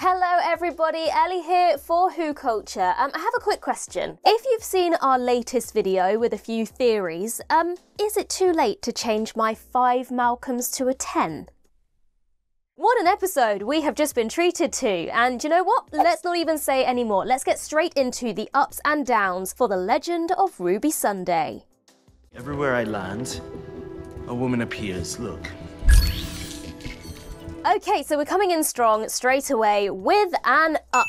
Hello everybody, Ellie here for WhoCulture. I have a quick question. If you've seen our latest video with a few theories, is it too late to change my 5 Malcolms to a 10? What an episode we have just been treated to, and you know what? Let's not even say any more. Let's get straight into the ups and downs for the legend of Ruby Sunday. Everywhere I land, a woman appears, look. Okay, so we're coming in strong straight away with an up.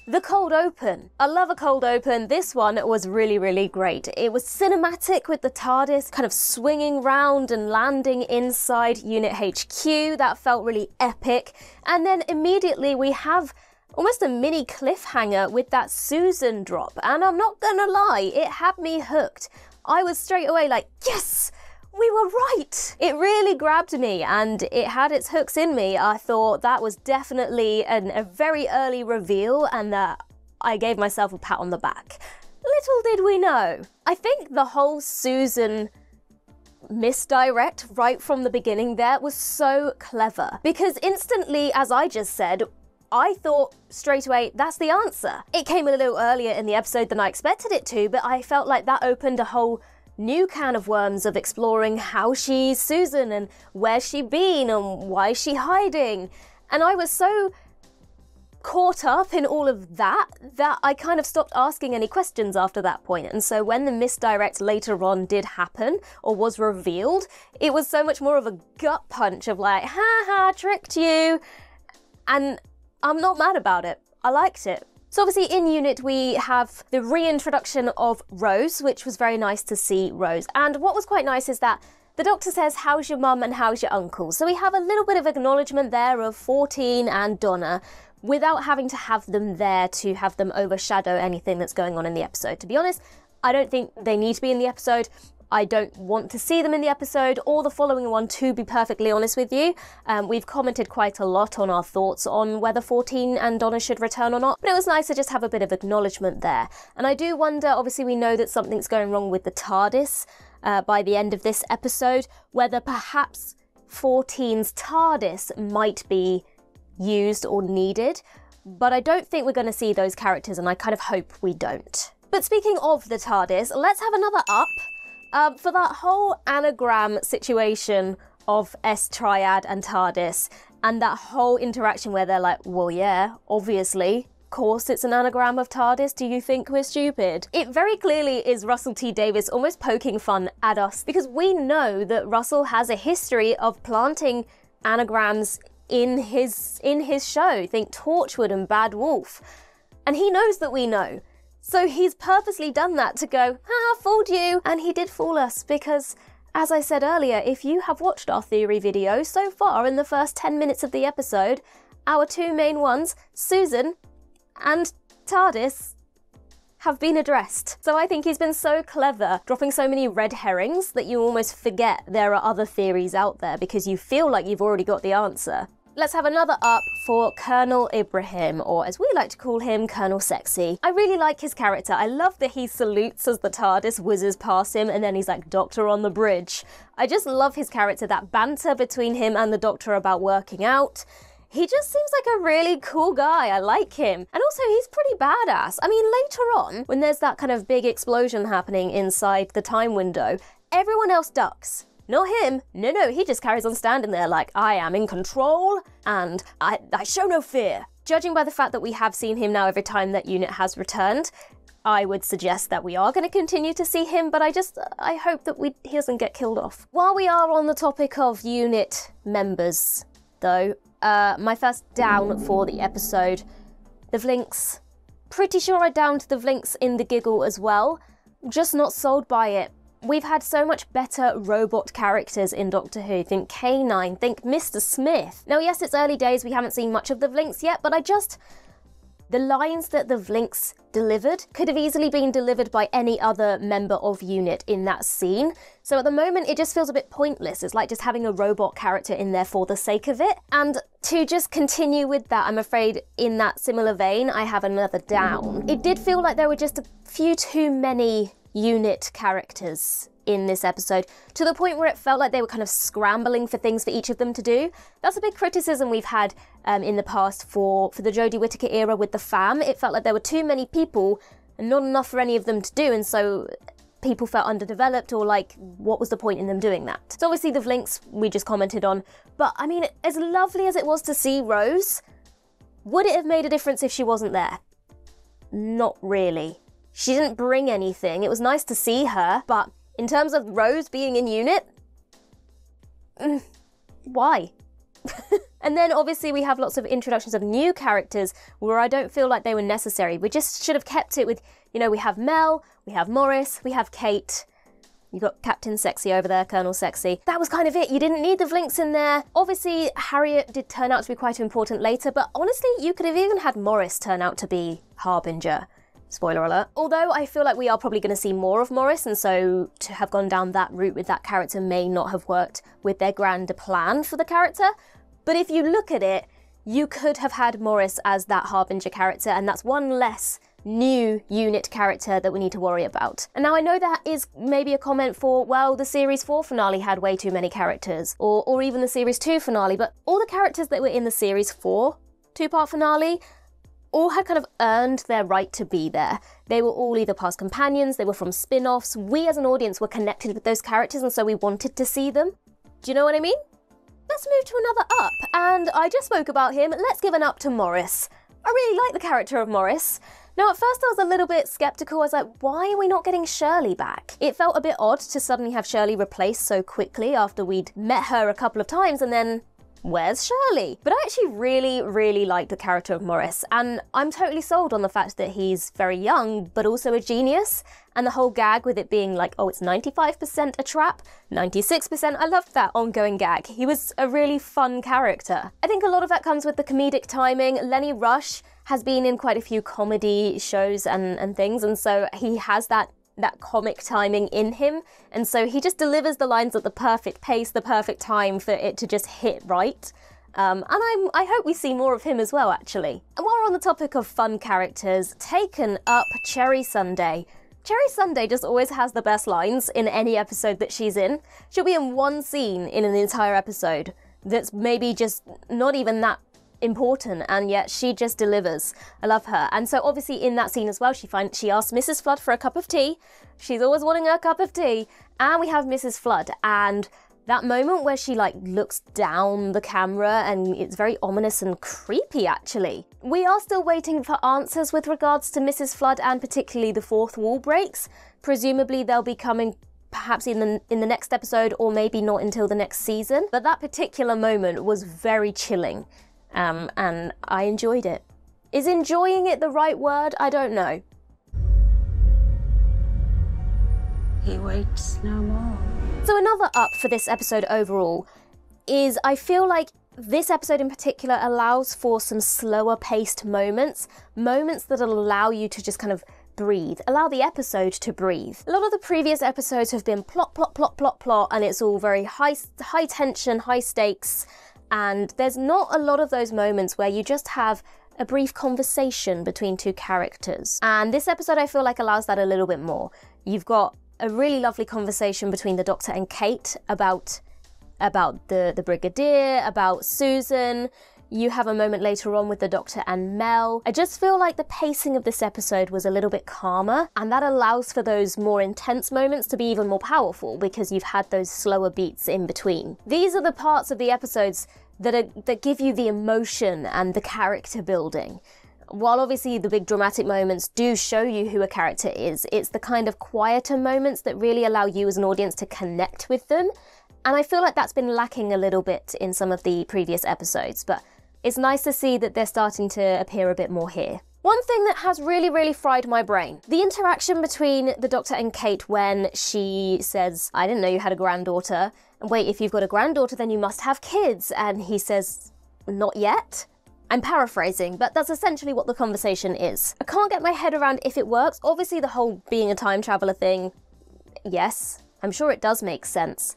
The cold open. I love a cold open. This one was really great. It was cinematic with the TARDIS kind of swinging round and landing inside Unit HQ. That felt really epic. And then immediately we have almost a mini cliffhanger with that Susan drop. And I'm not gonna lie, it had me hooked. I was straight away like, yes! We were right! It really grabbed me and it had its hooks in me. I thought that was definitely a very early reveal and that I gave myself a pat on the back. Little did we know. I think the whole Susan misdirect right from the beginning there was so clever because instantly, as I just said, I thought straight away, that's the answer. It came a little earlier in the episode than I expected it to, but I felt like that opened a whole new can of worms of exploring how she's Susan and where's she been and why is she hiding. And I was so caught up in all of that I kind of stopped asking any questions after that point. And so when the misdirect later on did happen or was revealed, it was so much more of a gut punch of like, ha ha, tricked you. And I'm not mad about it. I liked it. So obviously in Unit we have the reintroduction of Rose, which was very nice to see Rose. And what was quite nice is that the Doctor says, how's your mum and how's your uncle? So we have a little bit of acknowledgement there of 14 and Donna without having to have them there to have them overshadow anything that's going on in the episode. To be honest, I don't think they need to be in the episode. I don't want to see them in the episode or the following one, to be perfectly honest with you. We've commented quite a lot on our thoughts on whether 14 and Donna should return or not, but it was nice to just have a bit of acknowledgement there. And I do wonder, obviously we know that something's going wrong with the TARDIS by the end of this episode, whether perhaps 14's TARDIS might be used or needed, but I don't think we're going to see those characters and I kind of hope we don't. But speaking of the TARDIS, let's have another up. For that whole anagram situation of S-Triad and TARDIS, and that whole interaction where they're like, well, yeah, obviously, of course it's an anagram of TARDIS, do you think we're stupid? It very clearly is Russell T Davies almost poking fun at us, because we know that Russell has a history of planting anagrams in his show. Think Torchwood and Bad Wolf. And he knows that we know. So he's purposely done that to go, fooled you. And he did fool us because, as I said earlier, if you have watched our theory video so far in the first 10 minutes of the episode, our two main ones, Susan and TARDIS, have been addressed. So I think he's been so clever, dropping so many red herrings that you almost forget there are other theories out there because you feel like you've already got the answer. Let's have another up for Colonel Ibrahim, or as we like to call him, Colonel Sexy. I really like his character. I love that he salutes as the TARDIS whizzes past him and then he's like, Doctor on the bridge. I just love his character, that banter between him and the Doctor about working out. He just seems like a really cool guy. I like him. And also he's pretty badass. I mean, later on, when there's that kind of big explosion happening inside the time window, everyone else ducks. Not him. No, he just carries on standing there like, I am in control and I show no fear. Judging by the fact that we have seen him now every time that unit has returned, I would suggest that we are going to continue to see him, but I hope that he doesn't get killed off. While we are on the topic of unit members, though, my first down for the episode, the Vlinks. Pretty sure I downed the Vlinks in the giggle as well, just not sold by it. We've had so much better robot characters in Doctor Who. Think K9, think Mr. Smith. Now, yes, it's early days, we haven't seen much of the Vlinks yet, but the lines that the Vlinks delivered could have easily been delivered by any other member of unit in that scene. So at the moment, it just feels a bit pointless. It's like just having a robot character in there for the sake of it. And to just continue with that, I'm afraid in that similar vein, I have another down. It did feel like there were just a few too many unit characters in this episode, to the point where it felt like they were kind of scrambling for things for each of them to do. That's a big criticism we've had in the past for the Jodie Whittaker era with the fam. It felt like there were too many people and not enough for any of them to do, and so people felt underdeveloped, or like, what was the point in them doing that? So obviously the Vlinks we just commented on, but I mean, as lovely as it was to see Rose, would it have made a difference if she wasn't there? Not really. She didn't bring anything. It was nice to see her, but in terms of Rose being in unit, why? And then obviously we have lots of introductions of new characters where I don't feel like they were necessary. We just should have kept it with, you know, we have Mel, we have Morris, we have Kate. You got Captain Sexy over there, Colonel Sexy. That was kind of it. You didn't need the Vlinks in there. Obviously, Harriet did turn out to be quite important later, but honestly, you could have even had Morris turn out to be Harbinger. Spoiler alert. Although I feel like we are probably going to see more of Morris, and so to have gone down that route with that character may not have worked with their grander plan for the character. But if you look at it, you could have had Morris as that Harbinger character, and that's one less new unit character that we need to worry about. And now I know that is maybe a comment for, well, the Series 4 finale had way too many characters, or even the Series 2 finale, but all the characters that were in the Series 4 two-part finale all had kind of earned their right to be there. They were all either past companions, they were from spin-offs. We as an audience were connected with those characters, and so we wanted to see them. Do you know what I mean? Let's move to another up, and I just spoke about him. Let's give an up to Morris. I really like the character of Morris. Now, at first I was a little bit skeptical. I was like, why are we not getting Shirley back? It felt a bit odd to suddenly have Shirley replaced so quickly after we'd met her a couple of times, and then where's Shirley? But I actually really like the character of Morris, and I'm totally sold on the fact that he's very young, but also a genius, and the whole gag with it being like, oh, it's 95% a trap, 96%, I loved that ongoing gag. He was a really fun character. I think a lot of that comes with the comedic timing. Lenny Rush has been in quite a few comedy shows and things, and so he has that comic timing in him, and so he just delivers the lines at the perfect pace, the perfect time for it to just hit right. And I hope we see more of him as well, actually. And while we're on the topic of fun characters, taken up Cherry Sunday. Cherry Sunday just always has the best lines in any episode that she's in. She'll be in one scene in an entire episode that's maybe just not even that important, and yet she just delivers. I love her. And so obviously in that scene as well, she asks Mrs. Flood for a cup of tea. She's always wanting a cup of tea. And we have Mrs. Flood, and that moment where she like looks down the camera, and it's very ominous and creepy, actually. We are still waiting for answers with regards to Mrs. Flood, and particularly the fourth wall breaks. Presumably they'll be coming perhaps in the next episode, or maybe not until the next season. But that particular moment was very chilling. And I enjoyed it. Is enjoying it the right word? I don't know. He waits no more. So another up for this episode overall is I feel like this episode in particular allows for some slower paced moments that allow you to just kind of breathe, allow the episode to breathe. A lot of the previous episodes have been plot, and it's all very high tension, high stakes, and there's not a lot of those moments where you just have a brief conversation between two characters. And this episode I feel like allows that a little bit more. You've got a really lovely conversation between the Doctor and Kate about the Brigadier, about Susan. You have a moment later on with the Doctor and Mel. I just feel like the pacing of this episode was a little bit calmer, and that allows for those more intense moments to be even more powerful because you've had those slower beats in between. These are the parts of the episodes that give you the emotion and the character building. While obviously the big dramatic moments do show you who a character is, it's the kind of quieter moments that really allow you as an audience to connect with them. And I feel like that's been lacking a little bit in some of the previous episodes, but it's nice to see that they're starting to appear a bit more here. One thing that has really fried my brain, the interaction between the Doctor and Kate when she says, I didn't know you had a granddaughter, and wait, if you've got a granddaughter then you must have kids, and he says, not yet? I'm paraphrasing, but that's essentially what the conversation is. I can't get my head around if it works. Obviously the whole being a time traveler thing, yes, I'm sure it does make sense.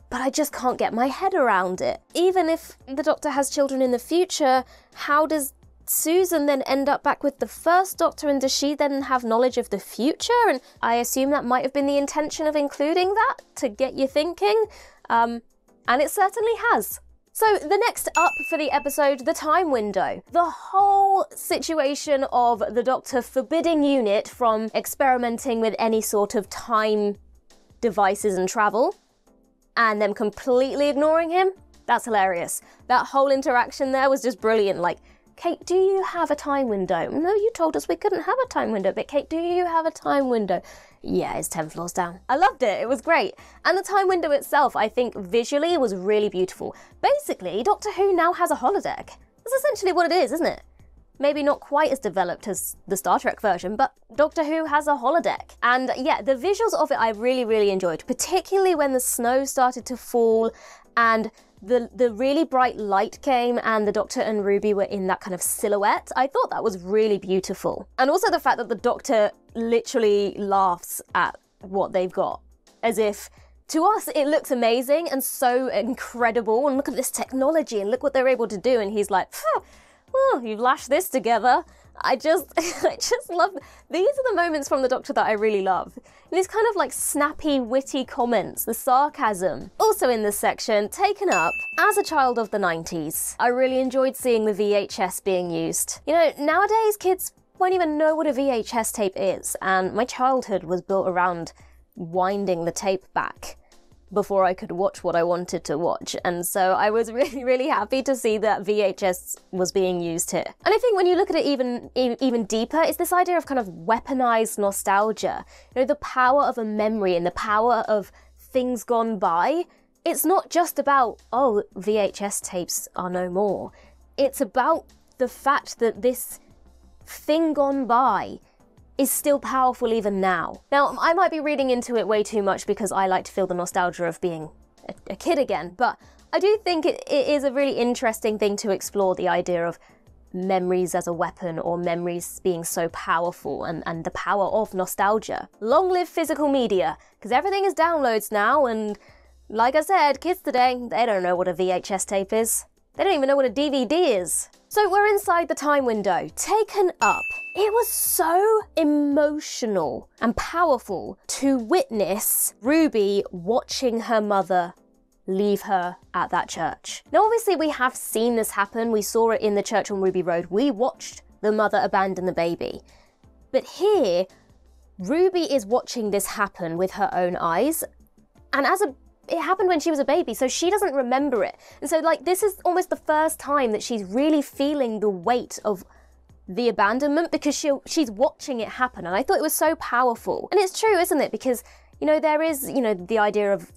But I just can't get my head around it. Even if the Doctor has children in the future, how does Susan then end up back with the first Doctor, and does she then have knowledge of the future? And I assume that might have been the intention of including that to get you thinking, and it certainly has. So the next up for the episode, the time window. The whole situation of the Doctor forbidding Unit from experimenting with any sort of time devices and travel, and them completely ignoring him, that's hilarious. That whole interaction there was just brilliant. Like, Kate, do you have a time window? No, you told us we couldn't have a time window, but Kate, do you have a time window? Yeah, it's 10 floors down. I loved it, it was great. And the time window itself, I think visually was really beautiful. Basically, Doctor Who now has a holodeck. That's essentially what it is, isn't it? Maybe not quite as developed as the Star Trek version, but Doctor Who has a holodeck. And yeah, the visuals of it I really, really enjoyed, particularly when the snow started to fall and the really bright light came and the Doctor and Ruby were in that kind of silhouette. I thought that was really beautiful. And also the fact that the Doctor literally laughs at what they've got, as if to us it looks amazing and so incredible, and look at this technology and look what they're able to do, and he's like, oh, you've lashed this together. I just love, these are the moments from the Doctor that I really love. These kind of like snappy, witty comments, the sarcasm. Also in this section, taken up, as a child of the 90s, I really enjoyed seeing the VHS being used. You know, nowadays kids won't even know what a VHS tape is, and my childhood was built around winding the tape back before I could watch what I wanted to watch, and so I was really, really happy to see that VHS was being used here. And I think when you look at it even deeper, it's this idea of kind of weaponized nostalgia. You know, the power of a memory and the power of things gone by. It's not just about, oh, VHS tapes are no more. It's about the fact that this thing gone by is still powerful even now. Now, I might be reading into it way too much because I like to feel the nostalgia of being a kid again, but I do think it is a really interesting thing to explore, the idea of memories as a weapon, or memories being so powerful, and the power of nostalgia. Long live physical media, because everything is downloads now, and like I said, kids today, they don't know what a VHS tape is. They don't even know what a DVD is. So we're inside the time window, taken up. It was so emotional and powerful to witness Ruby watching her mother leave her at that church. Now obviously we have seen this happen, we saw it in the church on Ruby Road, we watched the mother abandon the baby. But here, Ruby is watching this happen with her own eyes, and it happened when she was a baby, so she doesn't remember it. And so like this is almost the first time that she's really feeling the weight of the abandonment, because she's watching it happen, and I thought it was so powerful. And it's true, isn't it? Because, you know, there is, you know, the idea of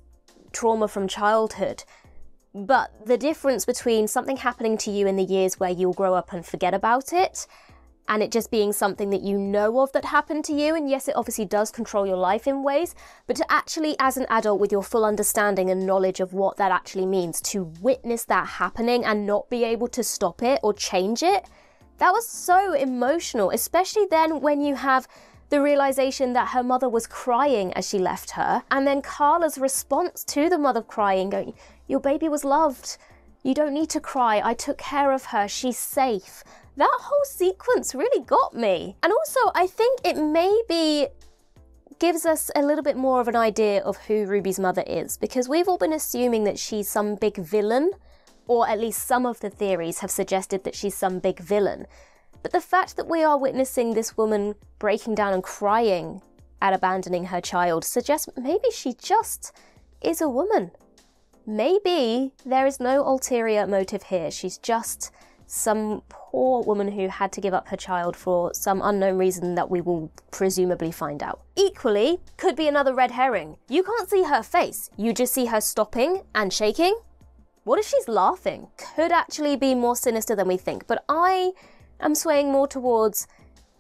trauma from childhood, but the difference between something happening to you in the years where you'll grow up and forget about it, and it just being something that you know of that happened to you, and yes, it obviously does control your life in ways, but to actually, as an adult with your full understanding and knowledge of what that actually means, to witness that happening and not be able to stop it or change it, that was so emotional, especially then when you have the realization that her mother was crying as she left her, and then Carla's response to the mother crying, going, your baby was loved, you don't need to cry, I took care of her, she's safe. That whole sequence really got me. And also, I think it maybe gives us a little bit more of an idea of who Ruby's mother is, because we've all been assuming that she's some big villain, or at least some of the theories have suggested that she's some big villain. But the fact that we are witnessing this woman breaking down and crying at abandoning her child suggests maybe she just is a woman. Maybe there is no ulterior motive here. She's just some poor woman who had to give up her child for some unknown reason that we will presumably find out. Equally, could be another red herring. You can't see her face, you just see her stopping and shaking. What if she's laughing? Could actually be more sinister than we think, but I am swaying more towards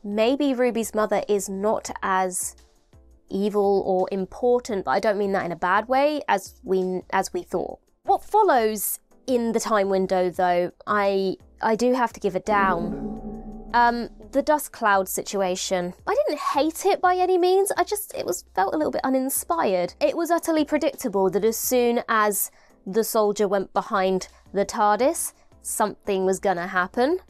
maybe Ruby's mother is not as evil or important, but I don't mean that in a bad way, as we thought. What follows in the time window, though, I do have to give it down. The dust cloud situation. I didn't hate it by any means, felt a little bit uninspired. It was utterly predictable that as soon as the soldier went behind the TARDIS, something was gonna happen.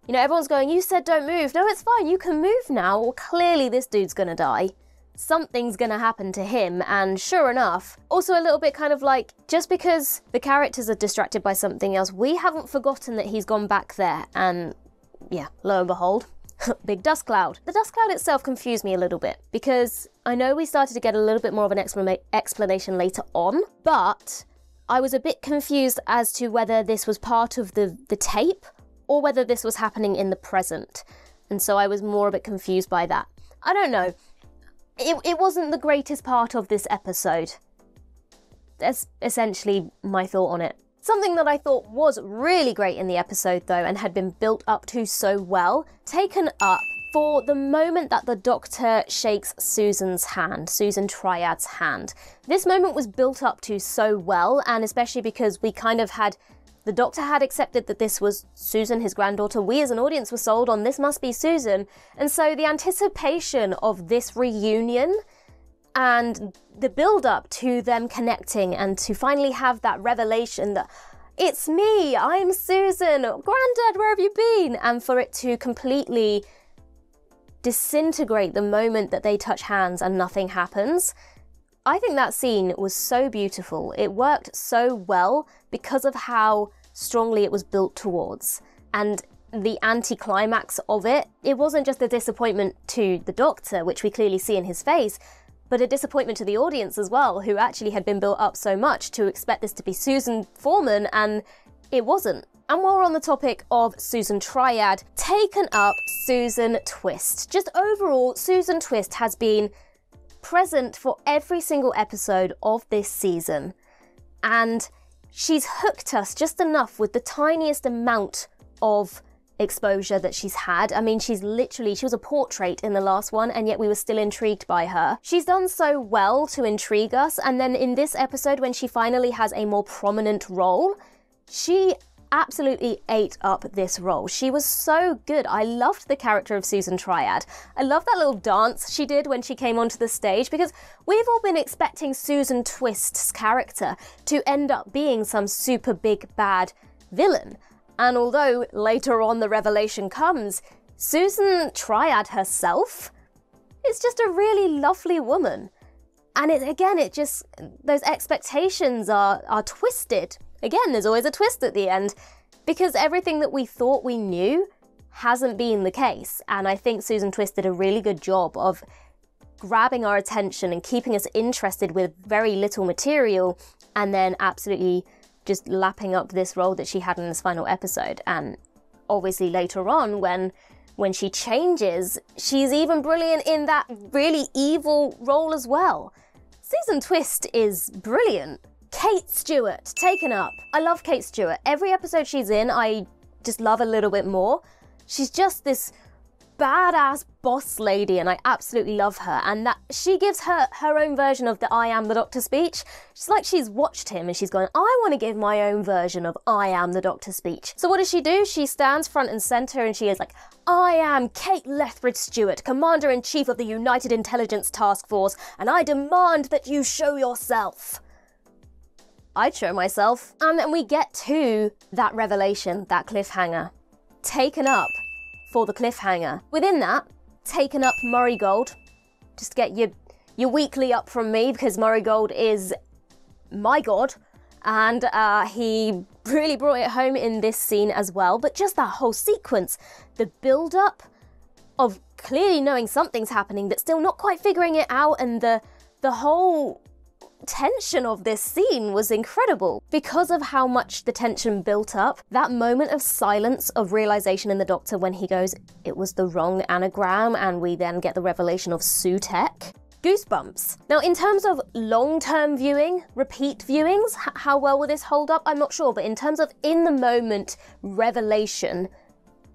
You know, everyone's going, you said don't move. No, it's fine, you can move now. Well, clearly this dude's gonna die. Something's gonna happen to him, and sure enough, also a little bit kind of like, just because the characters are distracted by something else, we haven't forgotten that he's gone back there, and yeah, lo and behold, big dust cloud. The dust cloud itself confused me a little bit, because I know we started to get a little bit more of an explanation later on, but I was a bit confused as to whether this was part of the tape, or whether this was happening in the present, and so I was more a bit confused by that. I don't know. It wasn't the greatest part of this episode. That's essentially my thought on it. Something that I thought was really great in the episode though, and had been built up to so well, taken up for the moment that the Doctor shakes Susan's hand, Susan Triad's hand. This moment was built up to so well, and especially because we kind of had, the Doctor had accepted that this was Susan, his granddaughter. We as an audience were sold on this must be Susan. And so the anticipation of this reunion and the build-up to them connecting and to finally have that revelation that it's me, I'm Susan, Granddad, where have you been? And for it to completely disintegrate the moment that they touch hands and nothing happens. I think that scene was so beautiful. It worked so well because of how strongly it was built towards. And the anti-climax of it, it wasn't just a disappointment to the Doctor, which we clearly see in his face, but a disappointment to the audience as well, who actually had been built up so much to expect this to be Susan Foreman, and it wasn't. And while we're on the topic of Susan Triad, taken up Susan Twist. Just overall, Susan Twist has been present for every single episode of this season, and she's hooked us just enough with the tiniest amount of exposure that she's had. I mean, she was a portrait in the last one, and yet we were still intrigued by her. She's done so well to intrigue us, and then in this episode when she finally has a more prominent role, she absolutely ate up this role. She was so good. I loved the character of Susan Triad. I love that little dance she did when she came onto the stage, because we've all been expecting Susan Twist's character to end up being some super big bad villain. And although later on the revelation comes, Susan Triad herself is just a really lovely woman. And it just, those expectations are twisted. Again, there's always a twist at the end, because everything that we thought we knew hasn't been the case. And I think Susan Twist did a really good job of grabbing our attention and keeping us interested with very little material, and then absolutely just lapping up this role that she had in this final episode. And obviously later on, when she changes, she's even brilliant in that really evil role as well. Susan Twist is brilliant. Kate Stewart, taken up. I love Kate Stewart. Every episode she's in, I just love a little bit more. She's just this badass boss lady, and I absolutely love her. And that she gives her own version of the I am the Doctor speech. She's like she's watched him and she's going, I want to give my own version of I am the Doctor speech. So what does she do? She stands front and center and she is like, I am Kate Lethbridge Stewart, Commander-in-Chief of the United Intelligence Task Force, and I demand that you show yourself. I'd show myself. And then we get to that revelation, that cliffhanger. Taken up for the cliffhanger. Within that, taken up Murray Gold. Just get your weekly up from me, because Murray Gold is my god. And he really brought it home in this scene as well. But just that whole sequence, the build-up of clearly knowing something's happening but still not quite figuring it out, and the whole tension of this scene was incredible. Because of how much the tension built up, that moment of silence of realization in the Doctor when he goes, it was the wrong anagram, and we then get the revelation of Sutek. Goosebumps. Now, in terms of long-term viewing, repeat viewings, how well will this hold up? I'm not sure, but in terms of in-the-moment revelation,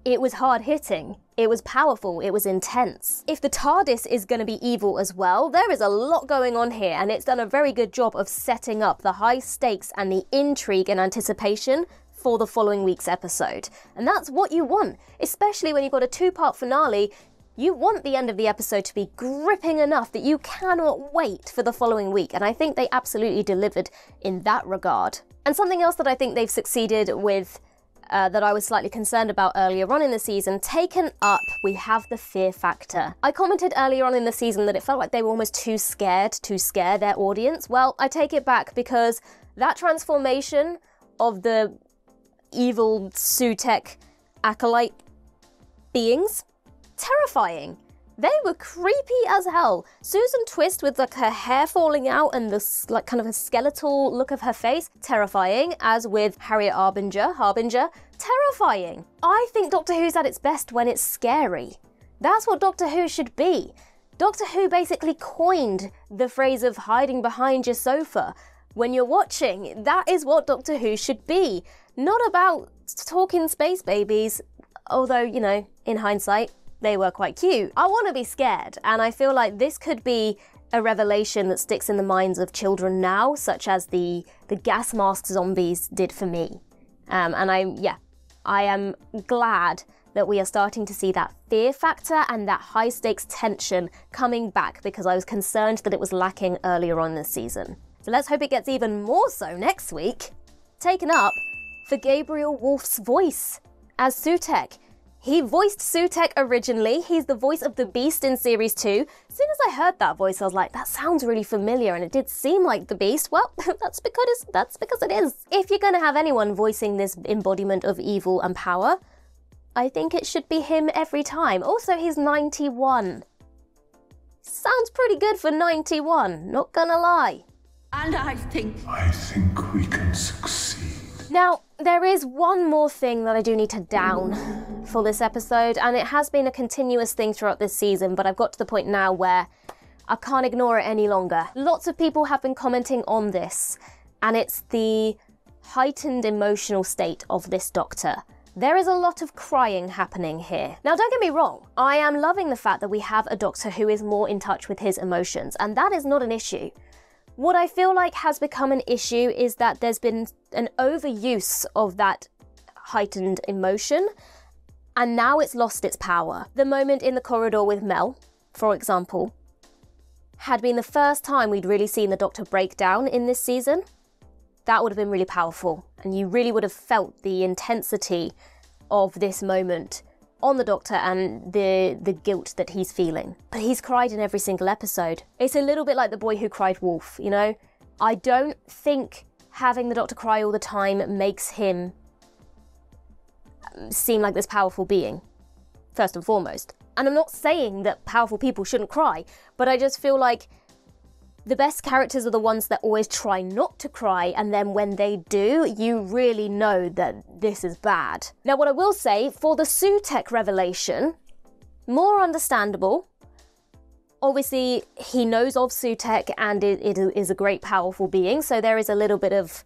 it was hard-hitting. It was powerful, it was intense. If the TARDIS is going to be evil as well, there is a lot going on here, and it's done a very good job of setting up the high stakes and the intrigue and anticipation for the following week's episode. And that's what you want, especially when you've got a two-part finale. You want the end of the episode to be gripping enough that you cannot wait for the following week, and I think they absolutely delivered in that regard. And something else that I think they've succeeded with that I was slightly concerned about earlier on in the season, taken up, we have the fear factor. I commented earlier on in the season that it felt like they were almost too scared to scare their audience. Well, I take it back, because that transformation of the evil Sutek acolyte beings, terrifying. They were creepy as hell. Susan Twist with like her hair falling out and this like kind of a skeletal look of her face, terrifying, as with Harriet Harbinger, terrifying. I think Doctor Who's at its best when it's scary. That's what Doctor Who should be. Doctor Who basically coined the phrase of hiding behind your sofa. When you're watching, that is what Doctor Who should be. Not about talking space babies, although, you know, in hindsight, they were quite cute. I want to be scared, and I feel like this could be a revelation that sticks in the minds of children now, such as the gas mask zombies did for me. And I am glad that we are starting to see that fear factor and that high stakes tension coming back, because I was concerned that it was lacking earlier on this season. So let's hope it gets even more so next week. Taken up for Gabriel Wolf's voice as Sutek. He voiced Sutek originally. He's the voice of the Beast in Series 2. As soon as I heard that voice, I was like, that sounds really familiar, and it did seem like the Beast. Well, that's because it is. If you're gonna have anyone voicing this embodiment of evil and power, I think it should be him every time. Also, he's 91. Sounds pretty good for 91, not gonna lie. And I think we can succeed. Now, there is one more thing that I do need to down for this episode, and it has been a continuous thing throughout this season, but I've got to the point now where I can't ignore it any longer. Lots of people have been commenting on this, and it's the heightened emotional state of this Doctor. There is a lot of crying happening here. Now, don't get me wrong, I am loving the fact that we have a Doctor who is more in touch with his emotions, and that is not an issue. What I feel like has become an issue is that there's been an overuse of that heightened emotion, and now it's lost its power. The moment in the corridor with Mel, for example, had been the first time we'd really seen the Doctor break down in this season. That would have been really powerful, and you really would have felt the intensity of this moment on the Doctor and the guilt that he's feeling. But he's cried in every single episode. It's a little bit like the boy who cried wolf, you know? I don't think having the Doctor cry all the time makes him seem like this powerful being, first and foremost. And I'm not saying that powerful people shouldn't cry, but I just feel like the best characters are the ones that always try not to cry, and then when they do, you really know that this is bad. Now, what I will say, for the Sutek revelation, more understandable. Obviously, he knows of Sutek, and it is a great, powerful being, so there is a little bit of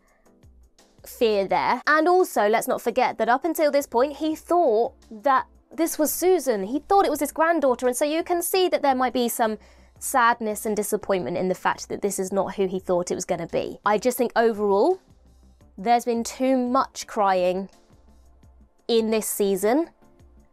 fear there. And also, let's not forget that up until this point, he thought that this was Susan. He thought it was his granddaughter, and so you can see that there might be some sadness and disappointment in the fact that this is not who he thought it was going to be. I just think overall, there's been too much crying in this season,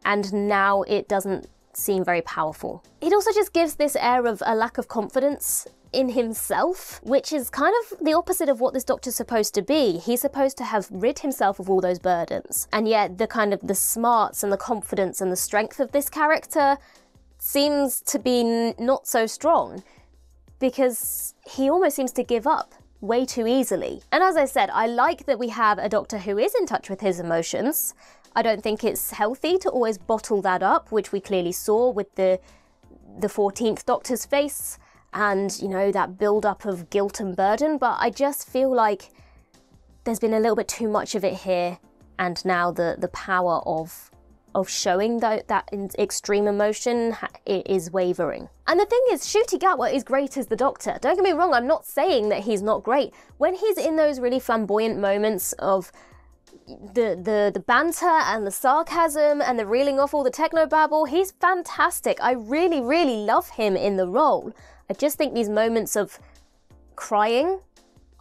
and now it doesn't seem very powerful. It also just gives this air of a lack of confidence in himself, which is kind of the opposite of what this Doctor's supposed to be. He's supposed to have rid himself of all those burdens, and yet the smarts and the confidence and the strength of this character seems to be not so strong, because he almost seems to give up way too easily. And as I said, I like that we have a Doctor who is in touch with his emotions. I don't think it's healthy to always bottle that up, which we clearly saw with the 14th Doctor's face and, you know, that build-up of guilt and burden, but I just feel like there's been a little bit too much of it here, and now the power of showing that extreme emotion is wavering. And the thing is, Ncuti Gatwa is great as the Doctor. Don't get me wrong, I'm not saying that he's not great. When he's in those really flamboyant moments of the banter and the sarcasm and the reeling off all the technobabble, he's fantastic. I really, really love him in the role. I just think these moments of crying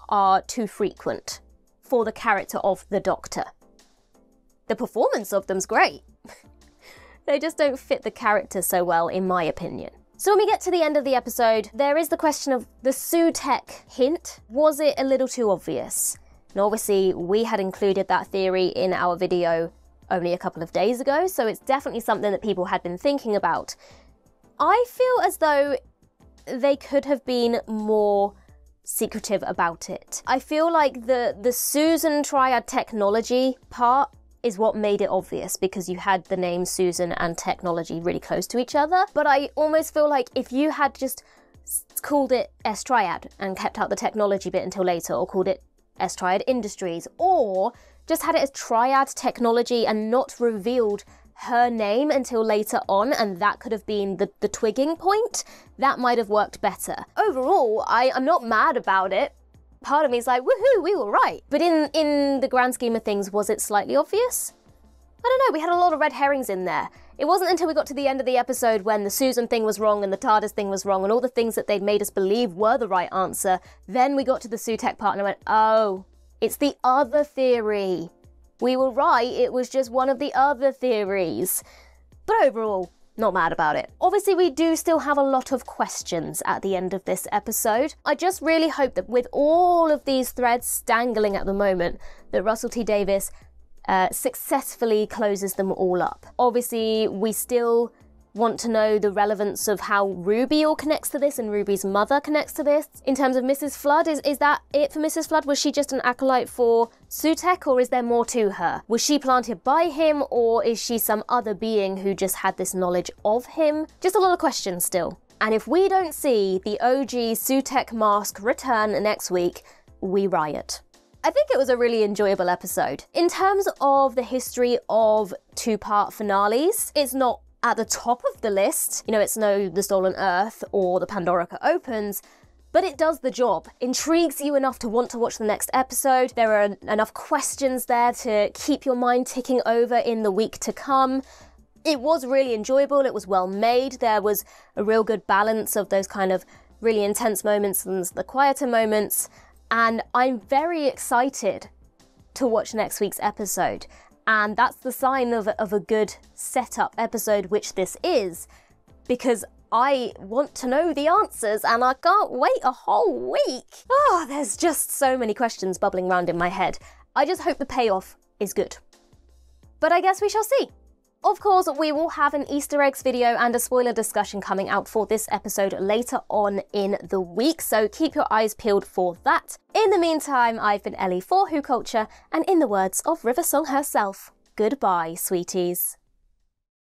are too frequent for the character of the Doctor. The performance of them's great. They just don't fit the character so well, in my opinion. So when we get to the end of the episode, there is the question of the Sutek hint. Was it a little too obvious? Now obviously we had included that theory in our video only a couple of days ago, so it's definitely something that people had been thinking about. I feel as though they could have been more secretive about it. I feel like the Susan triad technology part is what made it obvious, because you had the name Susan and technology really close to each other. But I almost feel like if you had just called it S-Triad and kept out the technology bit until later, or called it S-Triad Industries, or just had it as Triad Technology and not revealed her name until later on, and that could have been the twigging point, that might have worked better. Overall, I'm not mad about it. Part of me is like, woohoo, we were right. But in the grand scheme of things, was it slightly obvious? I don't know, we had a lot of red herrings in there. It wasn't until we got to the end of the episode when the Susan thing was wrong and the TARDIS thing was wrong and all the things that they'd made us believe were the right answer, then we got to the Sutekh part and I went, oh, it's the other theory. We were right, it was just one of the other theories. But overall, not mad about it. Obviously, we do still have a lot of questions at the end of this episode. I just really hope that with all of these threads dangling at the moment, that Russell T Davies successfully closes them all up. Obviously, we still want to know the relevance of how Ruby all connects to this and Ruby's mother connects to this. In terms of Mrs. Flood, is that it for Mrs. Flood? Was she just an acolyte for Sutekh, or is there more to her? Was she planted by him, or is she some other being who just had this knowledge of him? Just a lot of questions still. And if we don't see the OG Sutekh mask return next week, we riot. I think it was a really enjoyable episode. In terms of the history of two-part finales, it's not at the top of the list. You know, it's no The Stolen Earth or The Pandorica Opens, but it does the job. Intrigues you enough to want to watch the next episode. There are enough questions there to keep your mind ticking over in the week to come. It was really enjoyable, it was well made, there was a real good balance of those kind of really intense moments and the quieter moments, and I'm very excited to watch next week's episode. And that's the sign of a good setup episode, which this is, because I want to know the answers and I can't wait a whole week. Oh, there's just so many questions bubbling around in my head. I just hope the payoff is good. But I guess we shall see. Of course, we will have an Easter eggs video and a spoiler discussion coming out for this episode later on in the week, so keep your eyes peeled for that. In the meantime, I've been Ellie for WhoCulture, and in the words of River Song herself, goodbye, sweeties.